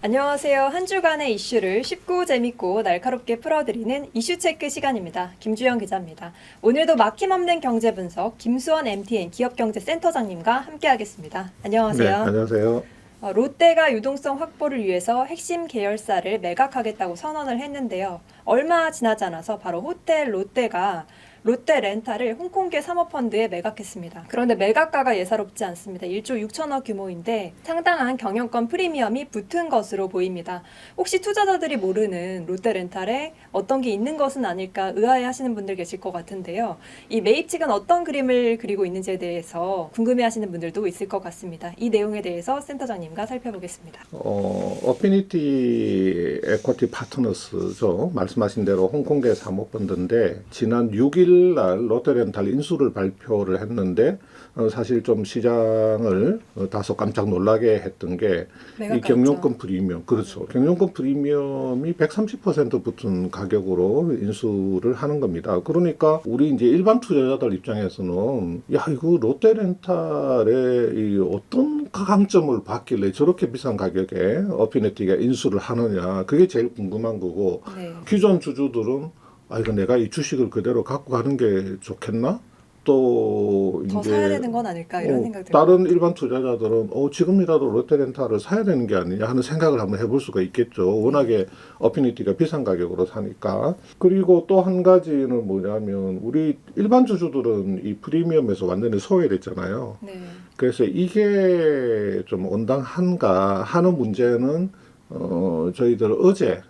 안녕하세요. 한 주간의 이슈를 쉽고 재밌고 날카롭게 풀어드리는 이슈체크 시간입니다. 김주영 기자입니다. 오늘도 막힘없는 경제 분석 김수원 MTN 기업경제센터장님과 함께하겠습니다. 네, 안녕하세요. 안녕하세요. 롯데가 유동성 확보를 위해서 핵심 계열사를 매각하겠다고 선언을 했는데요. 얼마 지나지 않아서 바로 호텔 롯데가 롯데렌탈을 홍콩계 사모펀드에 매각했습니다. 그런데 매각가가 예사롭지 않습니다. 1조 6천억 규모인데 상당한 경영권 프리미엄이 붙은 것으로 보입니다. 혹시 투자자들이 모르는 롯데렌탈에 어떤 게 있는 것은 아닐까 의아해하시는 분들 계실 것 같은데요. 이 매입 측은 어떤 그림을 그리고 있는지에 대해서 궁금해하시는 분들도 있을 것 같습니다. 이 내용에 대해서 센터장님과 살펴보겠습니다. 어피니티 에쿼티 파트너스죠. 말씀하신 대로 홍콩계 사모펀드인데 지난 6일 날 롯데렌탈 인수를 발표를 했는데 사실 좀 시장을 다소 깜짝 놀라게 했던 게 이 경영권 프리미엄, 그렇죠. 경영권 프리미엄이 130% 붙은 가격으로 인수를 하는 겁니다. 그러니까 우리 이제 일반 투자자들 입장에서는 야, 이거 롯데렌탈에 이 어떤 강점을 받길래 저렇게 비싼 가격에 어피니티가 인수를 하느냐, 그게 제일 궁금한 거고. 네. 기존 주주들은 아, 이거 내가 이 주식을 그대로 갖고 가는 게 좋겠나? 또 더 이제 사야 되는 건 아닐까 이런 생각 들고. 다른 일반 투자자들은 지금이라도 롯데렌탈을 사야 되는 게 아니냐 하는 생각을 한번 해볼 수가 있겠죠. 워낙에 어피니티가 비싼 가격으로 사니까. 그리고 또 한 가지는 뭐냐면 우리 일반 주주들은 이 프리미엄에서 완전히 소외됐잖아요. 네. 그래서 이게 좀 온당한가 하는 문제는 저희들 어제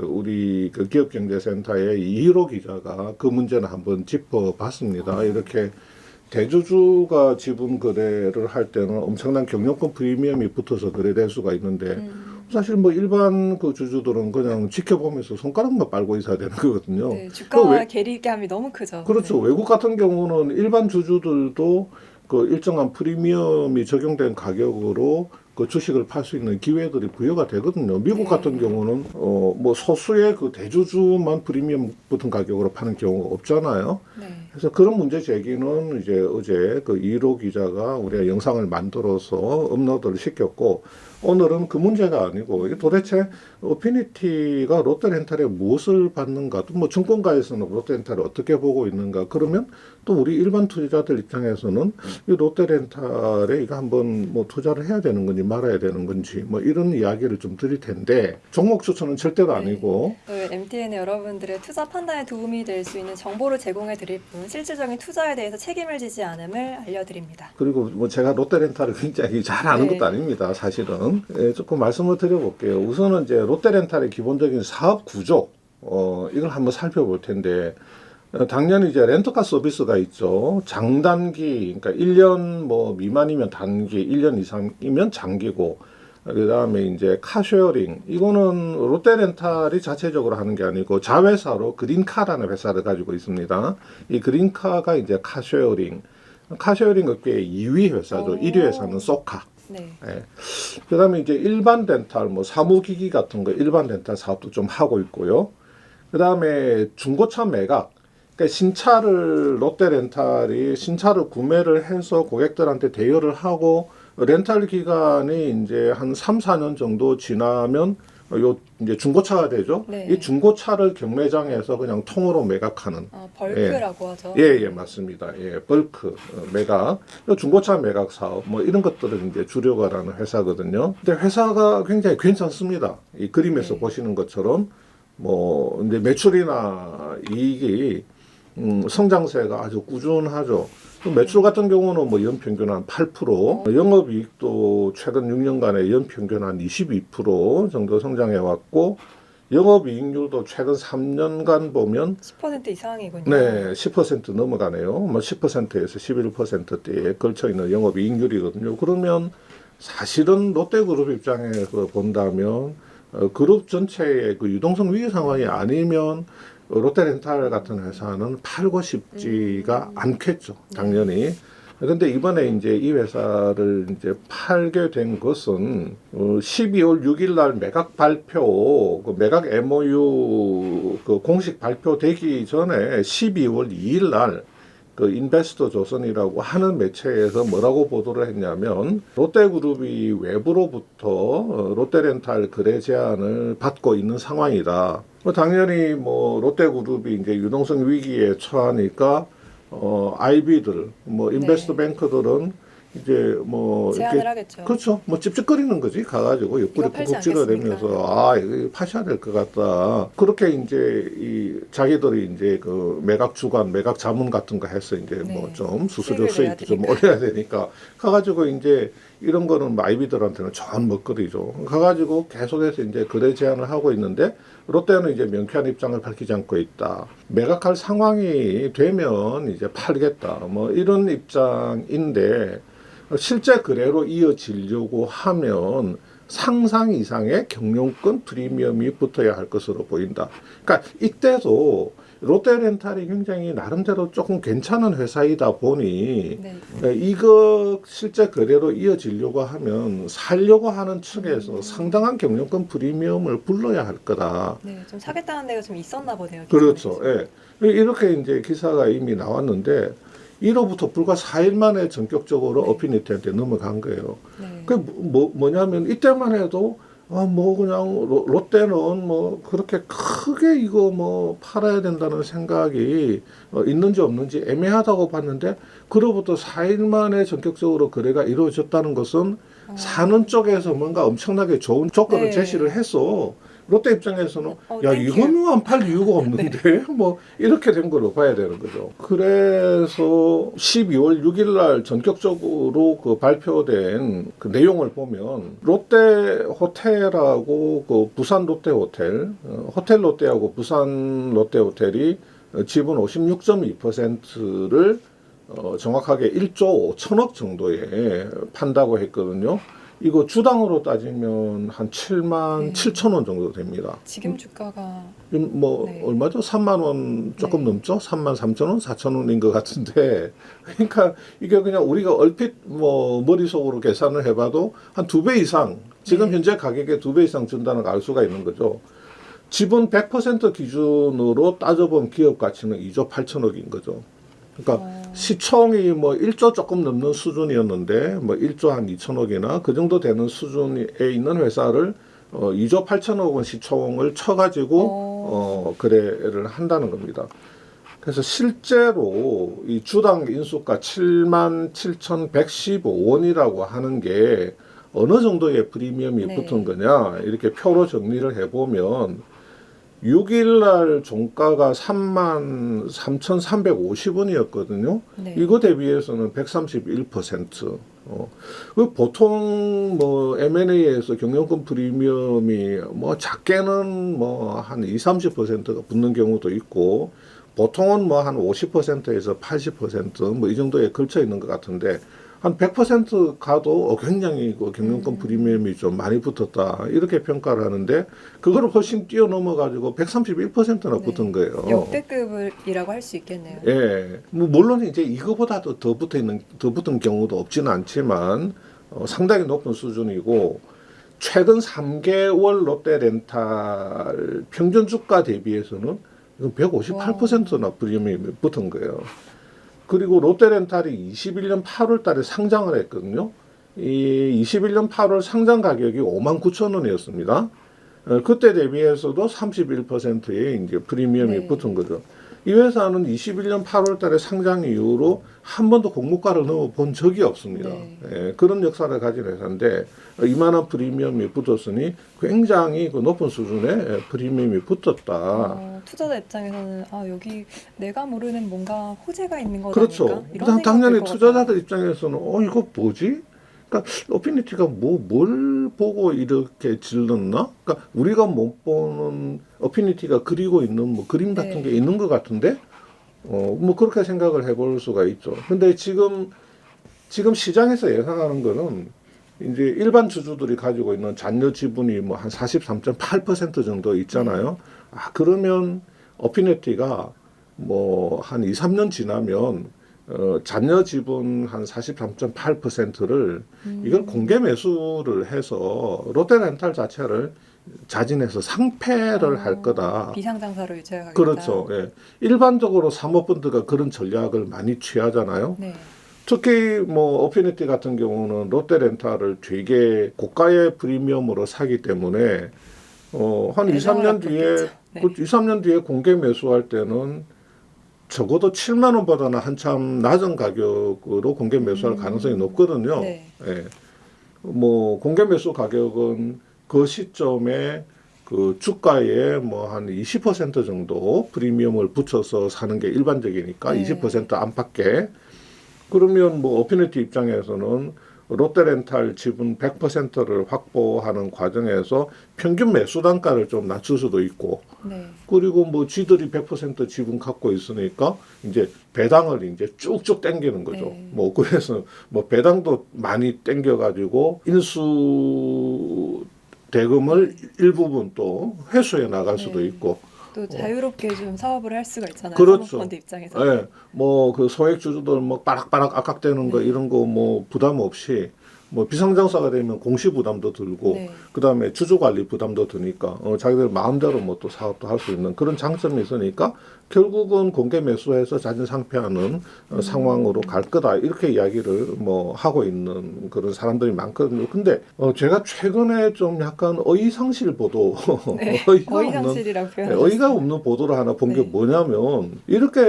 우리 기업경제센터의 이희로 기자가 그 문제는 한번 짚어봤습니다. 이렇게 대주주가 지분 거래를 할 때는 엄청난 경영권 프리미엄이 붙어서 거래될 수가 있는데 사실 뭐 일반 그 주주들은 그냥 지켜보면서 손가락만 빨고 있어야 되는 거거든요. 네, 주가와 왜- 괴리감이 너무 크죠. 그렇죠. 외국 같은 경우는 일반 주주들도 그 일정한 프리미엄이 적용된 가격으로 그 주식을 팔 수 있는 기회들이 부여가 되거든요. 미국 네. 같은 경우는 뭐 소수의 그 대주주만 프리미엄 붙은 가격으로 파는 경우가 없잖아요. 네. 그래서 그런 문제 제기는 이제 어제 그 이로 기자가 우리가 영상을 만들어서 업로드를 시켰고, 오늘은 그 문제가 아니고 이게 도대체 어피니티가 롯데렌탈에 무엇을 받는가, 또 뭐 증권가에서는 롯데렌탈을 어떻게 보고 있는가, 그러면 또 우리 일반 투자자들 입장에서는 이 롯데렌탈에 이거 한번 뭐 투자를 해야 되는 건지 말아야 되는 건지 뭐 이런 이야기를 좀 드릴 텐데, 종목 추천은 절대로 아니고. MTN의 여러분들의 투자 판단에 도움이 될 수 있는 정보를 제공해 드릴 뿐 실질적인 투자에 대해서 책임을 지지 않음을 알려드립니다. 그리고 뭐 제가 롯데렌탈을 굉장히 잘 아는 네. 것도 아닙니다, 사실은. 조금 말씀을 드려볼게요. 우선은 이제 롯데렌탈의 기본적인 사업 구조, 이걸 한번 살펴볼 텐데, 당연히 이제 렌터카 서비스가 있죠. 장단기, 그러니까 1년 뭐 미만이면 단기, 1년 이상이면 장기고, 그 다음에 이제 카쉐어링, 이거는 롯데렌탈이 자체적으로 하는 게 아니고 자회사로 그린카라는 회사를 가지고 있습니다. 이 그린카가 이제 카쉐어링 업계의 2위 회사죠. 1위 회사는 소카. 네. 예. 그다음에 이제 일반 렌탈, 뭐 사무기기 같은 거 일반 렌탈 사업도 좀 하고 있고요. 그다음에 중고차 매각. 그러니까 신차를 롯데렌탈이 신차를 구매를 해서 고객들한테 대여를 하고 렌탈 기간이 이제 한 3, 4년 정도 지나면 요 이제 중고차가 되죠. 네. 이 중고차를 경매장에서 그냥 통으로 매각하는. 벌크라고 하죠. 예, 맞습니다. 예, 벌크 매각, 중고차 매각 사업, 뭐 이런 것들을 이제 주력을 하는 회사거든요. 근데 회사가 굉장히 괜찮습니다. 이 그림에서 네. 보시는 것처럼 뭐 이제 매출이나 이익이 성장세가 아주 꾸준하죠. 매출 같은 경우는 뭐 연평균 한 8%, 영업이익도 최근 6년간에 연평균 한 22% 정도 성장해 왔고, 영업이익률도 최근 3년간 보면 10% 이상이군요. 네, 10% 넘어가네요. 뭐 10%에서 11%대에 걸쳐 있는 영업이익률이거든요. 그러면 사실은 롯데그룹 입장에서 본다면 그룹 전체의 그 유동성 위기 상황이 아니면 롯데렌탈 같은 회사는 팔고 싶지가 않겠죠, 당연히. 그런데 이번에 이제 이 회사를 이제 팔게 된 것은 12월 6일 날 매각 발표, 그 매각 MOU 그 공식 발표되기 전에 12월 2일 날 그 인베스터 조선이라고 하는 매체에서 뭐라고 보도를 했냐면 롯데그룹이 외부로부터 롯데렌탈 거래 제한을 받고 있는 상황이다. 당연히 뭐 롯데그룹이 이제 유동성 위기에 처하니까 IB들 뭐 인베스터 네. 뱅크들은 이제 뭐 제안을 이렇게 하겠죠. 그렇죠. 뭐 찝찝거리는 거지. 가가지고 옆구리 이거 팔지 푹푹 찔러대면서 아 이거 파셔야 될 것 같다. 그렇게 이제 이 자기들이 이제 그 매각 주간, 매각 자문 같은 거 해서 이제 네. 뭐 좀 수수료 수익을 내야 수익도 좀 되니까. 올려야 되니까 가가지고 이제 이런 거는 마이비들한테는 좋은 먹거리죠. 가가지고 계속해서 이제 거래 제한을 하고 있는데 롯데는 이제 명쾌한 입장을 밝히지 않고 있다. 매각할 상황이 되면 이제 팔겠다. 뭐 이런 입장인데 실제 거래로 이어지려고 하면 상상 이상의 경영권 프리미엄이 붙어야 할 것으로 보인다. 그러니까 이때도 롯데렌탈이 굉장히 나름대로 조금 괜찮은 회사이다 보니 네. 이거 실제 거래로 이어지려고 하면 살려고 하는 측에서 상당한 경영권 프리미엄을 불러야 할 거다. 네, 좀 사겠다는 데가 좀 있었나 보네요. 그렇죠. 기사에서. 예. 이렇게 이제 기사가 이미 나왔는데 이로부터 불과 4일 만에 전격적으로 네. 어피니티한테 넘어간 거예요. 네. 그 뭐냐면 이때만 해도 뭐 그냥 롯데는 뭐 그렇게 크게 이거 뭐 팔아야 된다는 생각이 있는지 없는지 애매하다고 봤는데 그로부터 4일 만에 전격적으로 거래가 이루어졌다는 것은 사는 쪽에서 뭔가 엄청나게 좋은 조건을 네. 제시를 했어. 롯데 입장에서는 야 땡큐. 이거는 안 팔 이유가 없는데 뭐 이렇게 된 걸로 봐야 되는 거죠. 그래서 12월 6일 날 전격적으로 그 발표된 그 내용을 보면 롯데 호텔하고 그 부산 롯데 호텔, 호텔 롯데하고 부산 롯데 호텔이 지분 56.2%를 정확하게 1조 5천억 정도에 판다고 했거든요. 이거 주당으로 따지면 한 7만 네. 7천 원 정도 됩니다. 지금 주가가 뭐 네. 얼마죠? 3만 원 조금 네. 넘죠? 3만 3천 원, 4천 원인 것 같은데 그러니까 이게 그냥 우리가 얼핏 뭐 머릿속으로 계산을 해봐도 한 2배 이상 지금 네. 현재 가격에 2배 이상 준다는 걸 알 수가 있는 거죠. 지분 100% 기준으로 따져본 기업 가치는 2조 8천억인 거죠. 그러니까 시총이 뭐 1조 조금 넘는 수준이었는데 뭐 1조 한 2천억이나 그 정도 되는 수준에 있는 회사를 2조 8천억 원 시총을 쳐가지고 거래를 한다는 겁니다. 그래서 실제로 이 주당 인수가 7만 7,115원이라고 하는 게 어느 정도의 프리미엄이 네. 붙은 거냐 이렇게 표로 정리를 해보면 6일 날 종가가 3만 3,350원이었거든요. 네. 이거 대비해서는 131%. 그 보통 뭐 M&A에서 경영권 프리미엄이 뭐 작게는 뭐 한 20-30%가 붙는 경우도 있고 보통은 뭐 한 50%에서 80%뭐 이 정도에 걸쳐 있는 것 같은데 한 100% 가도 굉장히 그 경영권 프리미엄이 좀 많이 붙었다 이렇게 평가를 하는데 그거를 훨씬 뛰어넘어 가지고 131%나 붙은 거예요. 역대급이라고 할 수 있겠네요. 예, 뭐 물론 이제 이거보다도 더 붙은 경우도 없지는 않지만 상당히 높은 수준이고 최근 3개월 롯데렌탈 평균 주가 대비해서는 158%나 프리미엄이 붙은 거예요. 그리고 롯데렌탈이 21년 8월 달에 상장을 했거든요. 이 21년 8월 상장 가격이 5만 9천 원이었습니다. 그때 대비해서도 31%의 이제 프리미엄이 네. 붙은 거죠. 이 회사는 21년 8월 달에 상장 이후로 한 번도 공모가를 넣어본 적이 없습니다. 네. 예, 그런 역사를 가진 회사인데 이만한 프리미엄이 붙었으니 굉장히 그 높은 수준의 프리미엄이 붙었다. 투자자 입장에서는 여기 내가 모르는 뭔가 호재가 있는 거다. 그렇죠. 이런 당연히 생각 투자자들 입장에서는 이거 뭐지? 그러니까 어피니티가 뭘 보고 이렇게 질렀나? 그러니까 우리가 못 보는 어피니티가 그리고 있는 뭐 그림 같은 게 있는 것 같은데, 뭐 그렇게 생각을 해볼 수가 있죠. 근데 지금 시장에서 예상하는 거는 이제 일반 주주들이 가지고 있는 잔여 지분이 뭐 한 43.8% 정도 있잖아요. 그러면 어피니티가 뭐 한 2, 3년 지나면 잔여 지분 한 43.8%를 이걸 공개 매수를 해서 롯데렌탈 자체를 자진해서 상패를 할 거다. 비상장사로 유지해 가겠다. 그렇죠. 예. 일반적으로 사모펀드가 그런 전략을 많이 취하잖아요. 네. 특히 뭐 어피니티 같은 경우는 롯데렌탈을 되게 고가의 프리미엄으로 사기 때문에 한 2, 애정을 3년 뒤에 갖겠죠. 네. 2, 3년 뒤에 공개 매수할 때는 적어도 7만 원보다는 한참 낮은 가격으로 공개 매수할 가능성이 높거든요. 네. 예. 뭐 공개 매수 가격은 그 시점에 그 주가에 뭐 한 20% 정도 프리미엄을 붙여서 사는 게 일반적이니까 네. 20% 안팎에 그러면 뭐 어피니티 입장에서는 롯데렌탈 지분 100%를 확보하는 과정에서 평균 매수 단가를 좀 낮출 수도 있고 네. 그리고 뭐 쥐들이 100% 지분 갖고 있으니까 이제 배당을 이제 쭉쭉 땡기는 거죠. 네. 뭐 그래서 뭐 배당도 많이 땡겨 가지고 인수 대금을 일부분 또 회수해 나갈 수도 네. 있고 또 자유롭게 좀 사업을 할 수가 있잖아요. 그렇죠. 사모펀드 입장에서. 예, 뭐 그 소액 주주들 뭐 빠락빠락 악각되는 거 네. 이런 거 뭐 부담 없이 뭐 비상장사가 되면 공시 부담도 들고 네. 그다음에 주주 관리 부담도 드니까 자기들 마음대로 뭐 또 사업도 할 수 있는 그런 장점이 있으니까 결국은 공개 매수해서 자진 상폐하는 상황으로 갈 거다 이렇게 이야기를 뭐 하고 있는 그런 사람들이 많거든요. 근데 제가 최근에 좀 약간 어이상실 보도 네. 어이가 없는 어이상실이라고 네, 표현하셨어요. 어이가 없는 보도를 하나 본 게 네. 뭐냐면 이렇게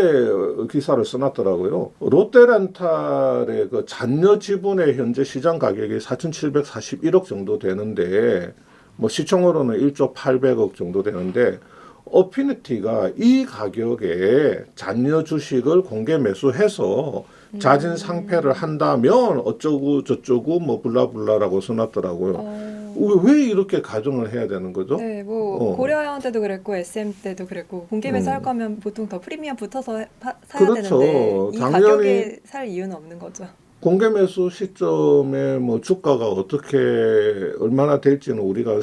기사를 써놨더라고요. 롯데렌탈의 그 잔여 지분의 현재 시장 가격이 4,741억 정도 되는데 뭐 시총으로는 1조 800억 정도 되는데 어피니티가 이 가격에 잔여 주식을 공개 매수해서 자진 상폐를 한다면 어쩌고 저쩌고 뭐 블라블라라고 써놨더라고요. 왜 이렇게 가정을 해야 되는 거죠? 네, 뭐 어. 고려아연 때도 그랬고 SM 때도 그랬고 공개 매수 할 거면 보통 더 프리미엄 붙어서 사야 그렇죠. 되는데 이 당연히 가격에 살 이유는 없는 거죠. 공개 매수 시점에 뭐 주가가 어떻게 얼마나 될지는 우리가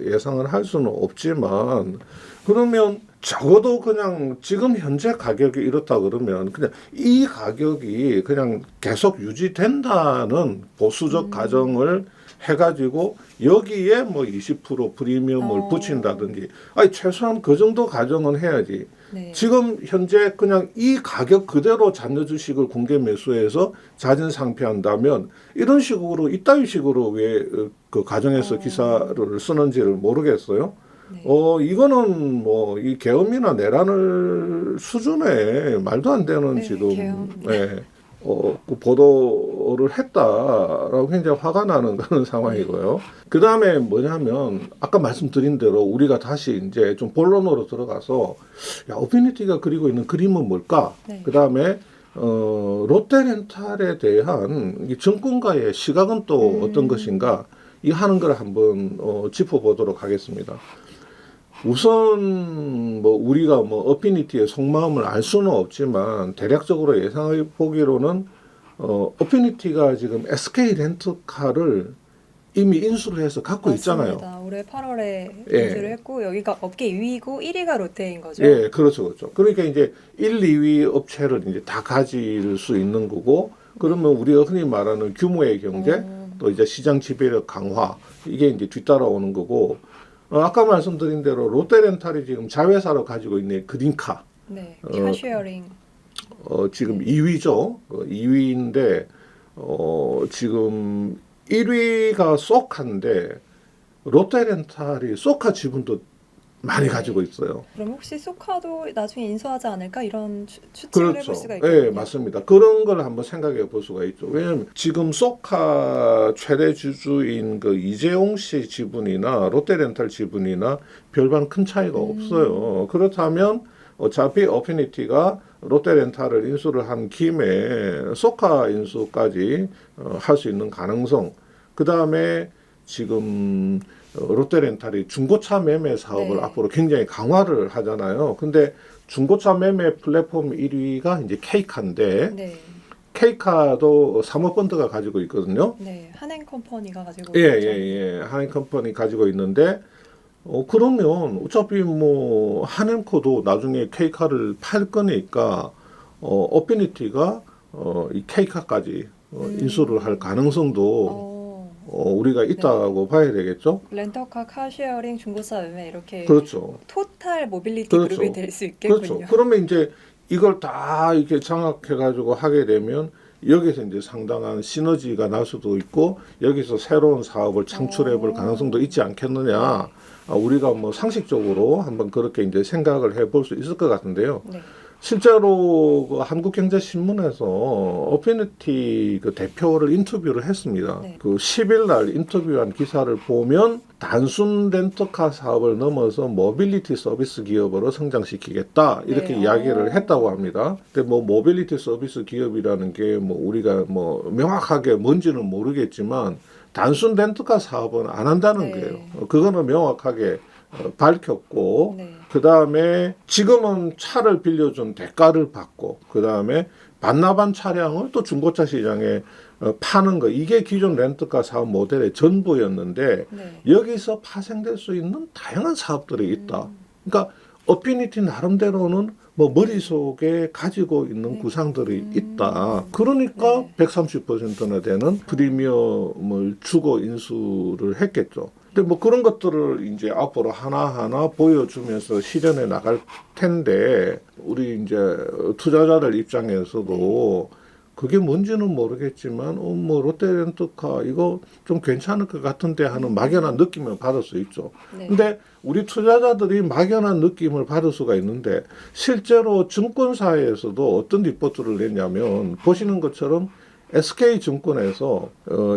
예상을 할 수는 없지만 그러면 적어도 그냥 지금 현재 가격이 이렇다 그러면 그냥 이 가격이 그냥 계속 유지된다는 보수적 가정을 해가지고 여기에 뭐 20% 프리미엄을 붙인다든지 아니 최소한 그 정도 가정은 해야지. 네. 지금 현재 그냥 이 가격 그대로 잔여 주식을 공개 매수해서 자진 상폐한다면 이런 식으로 이따위 식으로 왜 그 가정에서 기사를 쓰는지를 모르겠어요. 네. 이거는 뭐 이 계엄이나 내란을 수준의 말도 안 되는 네, 지금 계엄. 그 보도를 했다라고 굉장히 화가 나는 그런 상황이고요. 그 다음에 뭐냐면 아까 말씀드린 대로 우리가 다시 이제 좀 본론으로 들어가서 야 어피니티가 그리고 있는 그림은 뭘까? 네. 그 다음에 롯데렌탈에 대한 이 정권가의 시각은 또 어떤 것인가? 이 하는 걸 한번 짚어보도록 하겠습니다. 우선 뭐 우리가 뭐 어피니티의 속마음을 알 수는 없지만 대략적으로 예상해 보기로는 어피니티가 지금 SK 렌트카를 이미 인수를 해서 갖고 있잖아요. 맞습니다. 올해 8월에 예. 인수를 했고 여기가 업계 2위고 1위가 롯데인 거죠. 예, 그렇죠, 그렇죠. 그러니까 이제 1, 2위 업체를 이제 다 가질 수 있는 거고, 그러면 우리가 흔히 말하는 규모의 경제, 또 이제 시장 지배력 강화, 이게 이제 뒤따라오는 거고, 아까 말씀드린 대로 롯데렌탈이 지금 자회사로 가지고 있는 그린카, 네, 카쉐어링. 지금 2위죠. 2위인데, 지금 1위가 쏘카인데, 롯데렌탈이 쏘카 지분도 많이 가지고 있어요. 그럼 혹시 소카도 나중에 인수하지 않을까 이런 추측을 그렇죠. 해볼 수가 있거든요. 네, 맞습니다. 그런 걸 한번 생각해 볼 수가 있죠. 왜냐하면 지금 쏘카 최대 주주인 그 이재용 씨 지분이나 롯데렌탈 지분이나 별반 큰 차이가 없어요. 그렇다면 어차피 어피니티가 롯데렌탈을 인수를 한 김에 쏘카 인수까지 할 수 있는 가능성. 그 다음에 지금 롯데렌탈이 중고차 매매 사업을 네. 앞으로 굉장히 강화를 하잖아요. 근데 중고차 매매 플랫폼 1위가 이제 K카인데 네, K카도 사모펀드가 가지고 있거든요. 네, 한행컴퍼니가 가지고 예, 있죠. 예, 예. 한행컴퍼니 가지고 있는데 그러면 어차피 뭐 한행코도 나중에 K카를 팔 거니까 어피니티가 이 K카까지 인수를 할 가능성도 우리가 있다고 봐야 되겠죠. 렌터카, 카쉐어링, 중고차 매매 이렇게 그렇죠. 토탈 모빌리티 그렇죠. 그룹이 될 수 있겠군요. 그렇죠. 그러면 이제 이걸 다 이렇게 장악해가지고 하게 되면 여기서 이제 상당한 시너지가 날 수도 있고 여기서 새로운 사업을 창출해볼 가능성도 있지 않겠느냐. 우리가 뭐 상식적으로 한번 그렇게 이제 생각을 해볼 수 있을 것 같은데요. 네. 실제로 그 한국경제신문에서 어피니티 그 대표를 인터뷰를 했습니다. 네. 그 10일 날 인터뷰한 기사를 보면 단순 렌터카 사업을 넘어서 모빌리티 서비스 기업으로 성장시키겠다 이렇게 네. 이야기를 했다고 합니다. 근데 뭐 모빌리티 서비스 기업이라는 게 뭐 우리가 뭐 명확하게 뭔지는 모르겠지만 단순 렌터카 사업은 안 한다는 네. 거예요. 그거는 명확하게 밝혔고 네. 그 다음에 지금은 차를 빌려준 대가를 받고 그 다음에 반납한 차량을 또 중고차 시장에 파는 거 이게 기존 렌터카 사업 모델의 전부였는데 네. 여기서 파생될 수 있는 다양한 사업들이 있다. 그러니까 어피니티 나름대로는 뭐 머릿속에 가지고 있는 구상들이 있다. 그러니까 네. 130%나 되는 프리미엄을 주고 인수를 했겠죠. 근데 뭐 그런 것들을 이제 앞으로 하나하나 보여주면서 실현해 나갈 텐데 우리 이제 투자자들 입장에서도 그게 뭔지는 모르겠지만 뭐 롯데렌터카 이거 좀 괜찮을 것 같은데 하는 막연한 느낌을 받을 수 있죠. 네. 근데 우리 투자자들이 막연한 느낌을 받을 수가 있는데 실제로 증권사에서도 어떤 리포트를 냈냐면 보시는 것처럼 SK증권에서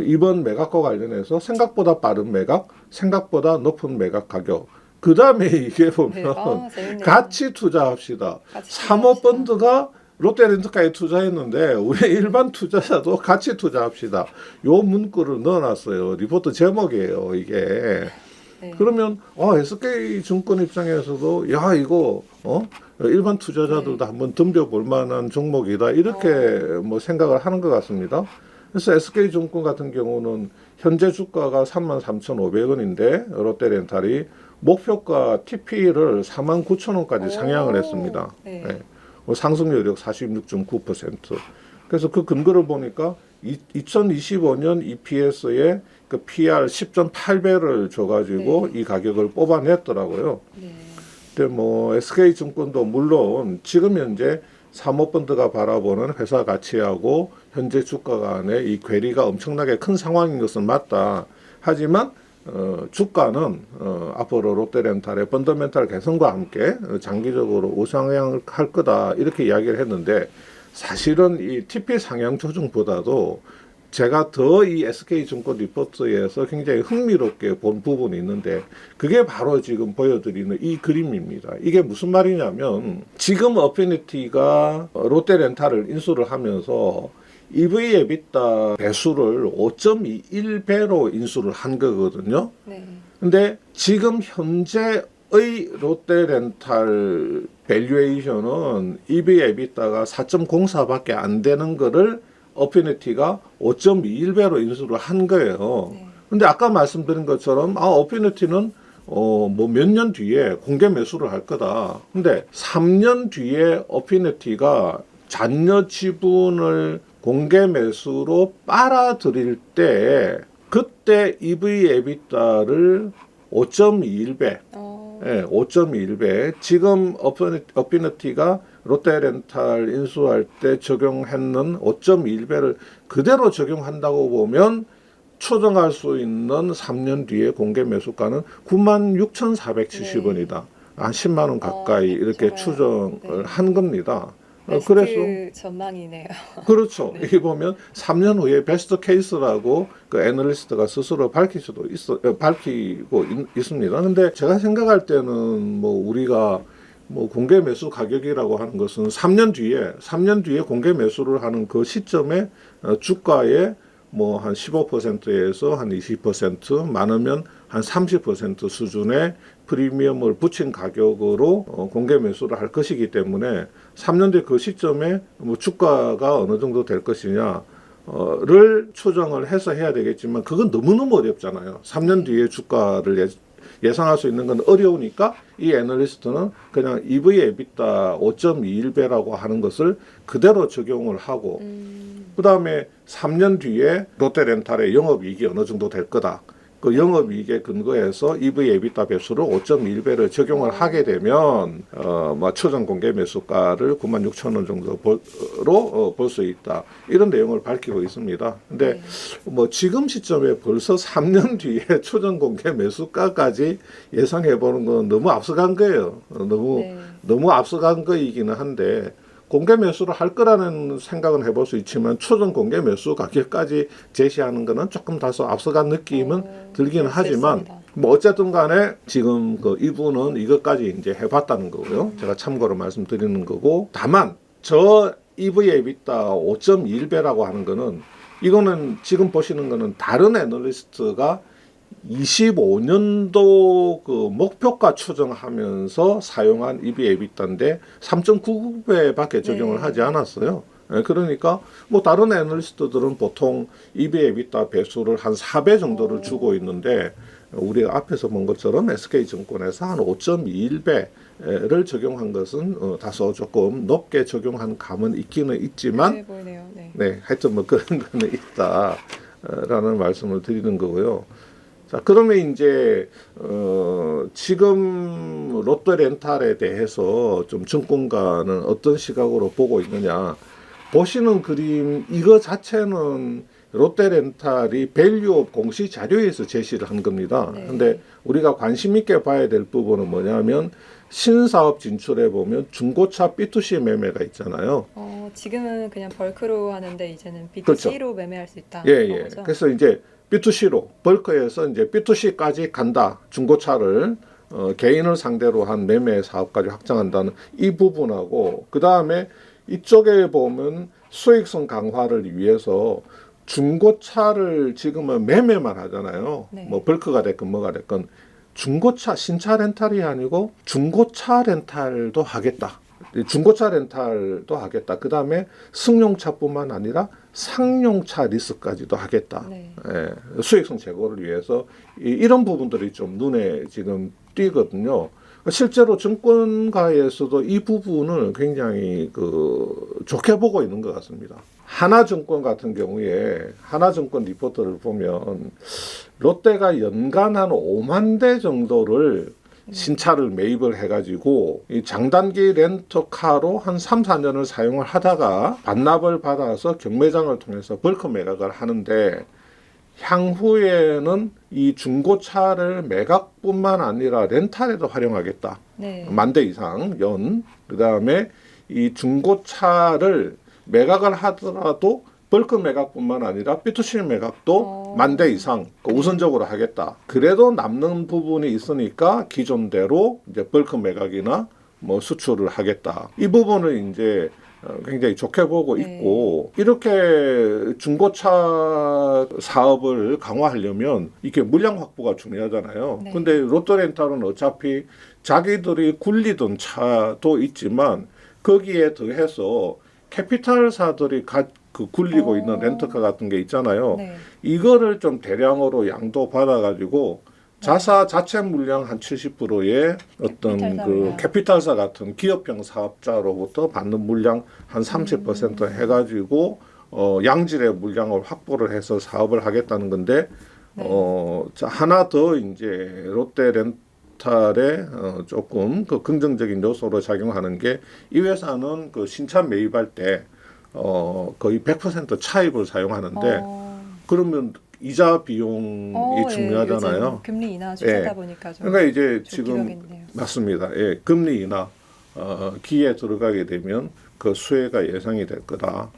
이번 매각과 관련해서 생각보다 빠른 매각, 생각보다 높은 매각 가격. 그 다음에 이게 보면 재밌네요. 같이 투자합시다. 같이 사모펀드가 롯데렌터카에 투자했는데 우리 일반 투자자도 같이 투자합시다. 요 문구를 넣어놨어요. 리포트 제목이에요. 이게. 네. 그러면 SK증권 입장에서도 야 이거 일반 투자자들도 한번 덤벼볼 만한 종목이다 이렇게 뭐 생각을 하는 것 같습니다. 그래서 SK증권 같은 경우는 현재 주가가 33,500원인데 롯데렌탈이 목표가 TP를 49,000원까지 상향을 했습니다. 네. 네. 상승률 46.9%. 그래서 그 근거를 보니까 2025년 EPS에 그 PR 10.8배를 줘가지고 이 가격을 뽑아냈더라고요. 네. 근데 뭐 SK증권도 물론 지금 현재 사모펀드가 바라보는 회사 가치하고 현재 주가 간의 이 괴리가 엄청나게 큰 상황인 것은 맞다. 하지만 주가는 앞으로 롯데렌탈의 펀더멘탈 개선과 함께 장기적으로 우상향을 할 거다 이렇게 이야기를 했는데 사실은 이 TP 상향 조정보다도 제가 더 이 SK증권 리포트에서 굉장히 흥미롭게 본 부분이 있는데 그게 바로 지금 보여드리는 이 그림입니다. 이게 무슨 말이냐면 지금 어피니티가 롯데렌탈을 인수를 하면서 EV 에비타 배수를 5.21배로 인수를 한 거거든요. 네. 근데 지금 현재의 롯데렌탈 밸류에이션은 EV 에비타가 4.04밖에 안 되는 거를 어피니티가 5.21배로 인수를 한 거예요. 네. 근데 아까 말씀드린 것처럼 어피니티는 뭐 몇 년 뒤에 공개 매수를 할 거다. 근데 3년 뒤에 어피니티가 잔여 지분을 공개 매수로 빨아들일 때 그때 EV 에비타를 5.21배, 예, 5.21배. 지금 어피니티가 롯데렌탈 인수할 때 적용했는 5.21배를 그대로 적용한다고 보면 초정할 수 있는 3년 뒤에 공개 매수가는 96,470원이다. 한 10만 원 가까이 이렇게 정말, 추정을 한 겁니다. 베스트 그래서 전망이네요. 그렇죠. 이게 보면 3년 후에 베스트 케이스라고 그 애널리스트가 스스로 밝히고 있습니다. 근데 제가 생각할 때는 뭐 우리가 뭐 공개 매수 가격이라고 하는 것은 3년 뒤에 공개 매수를 하는 그 시점에 주가의 뭐 한 15%에서 한 20% 많으면 한 30% 수준의 프리미엄을 붙인 가격으로 공개 매수를 할 것이기 때문에 3년 뒤 그 시점에 뭐 주가가 어느 정도 될 것이냐를 추정을 해서 해야 되겠지만 그건 너무너무 어렵잖아요. 3년 뒤에 주가를 예상할 수 있는 건 어려우니까 이 애널리스트는 그냥 EV EBITDA 5.21배라고 하는 것을 그대로 적용을 하고 그 다음에 3년 뒤에 롯데렌탈의 영업이익이 어느 정도 될 거다. 그 영업이익에 근거해서 EV EBITDA 배수를 5.1배를 적용을 하게 되면 뭐 초전 공개 매수가를 96,000원 정도로 볼 수 있다. 이런 내용을 밝히고 있습니다. 근데 뭐 지금 시점에 벌써 3년 뒤에 초전 공개 매수가까지 예상해 보는 건 너무 앞서간 거예요. 너무 앞서간 거이기는 한데 공개 매수를 할 거라는 생각은 해볼 수 있지만 초전 공개 매수 가격까지 제시하는 거는 조금 다소 앞서간 느낌은 들기는 하지만 뭐 어쨌든 간에 지금 그 이분은 이것까지 이제 해봤다는 거고요. 제가 참고로 말씀드리는 거고 다만 저 EV EBITDA 5.1배라고 하는 거는 이거는 지금 보시는 거는 다른 애널리스트가 25년도 그 목표가 추정하면서 사용한 EV EBITDA인데 3.99배밖에 적용을 하지 않았어요. 그러니까 뭐 다른 애널리스트들은 보통 EV EBITDA 배수를 한 4배 정도를 주고 있는데 우리가 앞에서 본 것처럼 SK증권에서 한 5.21배를 적용한 것은 다소 조금 높게 적용한 감은 있기는 있지만 네, 하여튼 뭐 그런 거는 있다라는 말씀을 드리는 거고요. 자, 그러면 이제 지금 롯데렌탈에 대해서 좀 증권가는 어떤 시각으로 보고 있느냐? 보시는 그림 이거 자체는 롯데렌탈이 밸류업 공시 자료에서 제시를 한 겁니다. 근데 우리가 관심 있게 봐야 될 부분은 뭐냐면 신사업 진출해 보면 중고차 B2C 매매가 있잖아요. 지금은 그냥 벌크로 하는데 이제는 B2C로 그렇죠. 매매할 수 있다. 예. 그래서 이제 B2C로 벌크에서 이제 B2C까지 간다. 중고차를 개인을 상대로 한 매매 사업까지 확장한다는 이 부분하고 그 다음에 이쪽에 보면 수익성 강화를 위해서 중고차를 지금은 매매만 하잖아요. 뭐 벌크가 됐건 뭐가 됐건 중고차 신차 렌탈이 아니고 중고차 렌탈도 하겠다. 중고차 렌탈도 하겠다. 그 다음에 승용차뿐만 아니라 상용차 리스까지도 하겠다. 수익성 제고를 위해서 이런 부분들이 좀 눈에 지금 띄거든요. 실제로 증권가에서도 이 부분을 굉장히 좋게 보고 있는 것 같습니다. 하나증권 같은 경우에 하나증권 리포트를 보면 롯데가 연간 한 5만 대 정도를 신차를 매입을 해가지고 이 장단기 렌터카로 한 3, 4년을 사용을 하다가 반납을 받아서 경매장을 통해서 벌크 매각을 하는데 향후에는 이 중고차를 매각뿐만 아니라 렌탈에도 활용하겠다. 10,000대 이상 연. 그 다음에 이 중고차를 매각을 하더라도 벌크 매각뿐만 아니라 B2C 매각도 10,000대 이상 우선적으로 하겠다. 그래도 남는 부분이 있으니까 기존대로 이제 벌크 매각이나 뭐 수출을 하겠다. 이 부분을 이제 굉장히 좋게 보고 있고 이렇게 중고차 사업을 강화하려면 이게 물량 확보가 중요하잖아요. 근데 롯데렌탈은 어차피 자기들이 굴리던 차도 있지만 거기에 더해서 캐피탈사들이 굴리고 있는 렌터카 같은 게 있잖아요. 이거를 좀 대량으로 양도 받아가지고 자사 자체 물량 한 70%의 어떤 캐피탈사 같은 기업형 사업자로부터 받는 물량 한 30% 해가지고 양질의 물량을 확보를 해서 사업을 하겠다는 건데 하나 더 이제 롯데렌탈에 조금 긍정적인 요소로 작용하는 게 이 회사는 신차 매입할 때 거의 100% 차입을 사용하는데 그러면 이자 비용이 중요하잖아요. 금리 인하 추세다 보니까 좀 그러니까 이제 지금 기록이네요. 맞습니다. 금리 인하 기에 들어가게 되면 그 수혜가 예상이 될 거다.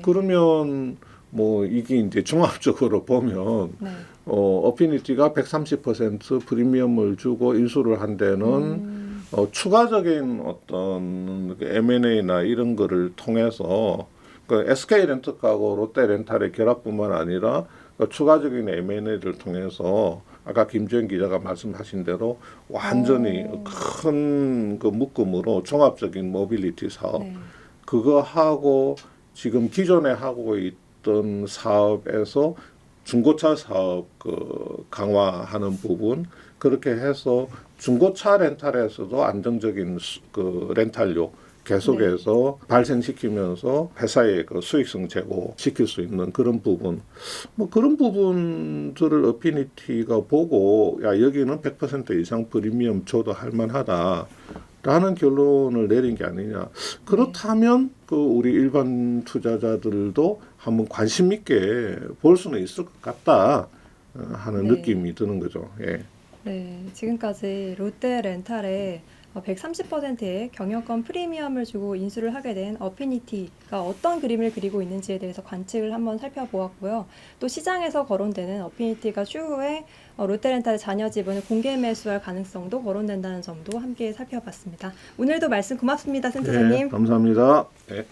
그러면 뭐 이게 이제 종합적으로 보면 어피니티가 130% 프리미엄을 주고 인수를 한 데는 추가적인 어떤 M&A나 이런 거를 통해서 SK 렌터카하고 롯데 렌탈의 결합뿐만 아니라 추가적인 M&A를 통해서 아까 김주현 기자가 말씀하신 대로 완전히 큰 묶음으로 종합적인 모빌리티 사업 그거 하고 지금 기존에 하고 있던 사업에서 중고차 사업 강화하는 부분 그렇게 해서 중고차 렌탈에서도 안정적인 그 렌탈료 계속해서 발생시키면서 회사의 그 수익성 제고시킬 수 있는 그런 부분, 뭐 그런 부분들을 어피니티가 보고 야 여기는 100% 이상 프리미엄 줘도 할만하다라는 결론을 내린 게 아니냐. 그렇다면 그 우리 일반 투자자들도 한번 관심 있게 볼 수는 있을 것 같다 하는 느낌이 드는 거죠. 예. 네, 지금까지 롯데 렌탈에 130%의 경영권 프리미엄을 주고 인수를 하게 된 어피니티가 어떤 그림을 그리고 있는지에 대해서 관측을 한번 살펴보았고요. 또 시장에서 거론되는 어피니티가 추후에 롯데렌탈의 잔여 지분을 공개 매수할 가능성도 거론된다는 점도 함께 살펴봤습니다. 오늘도 말씀 고맙습니다, 센터장님. 감사합니다. 예.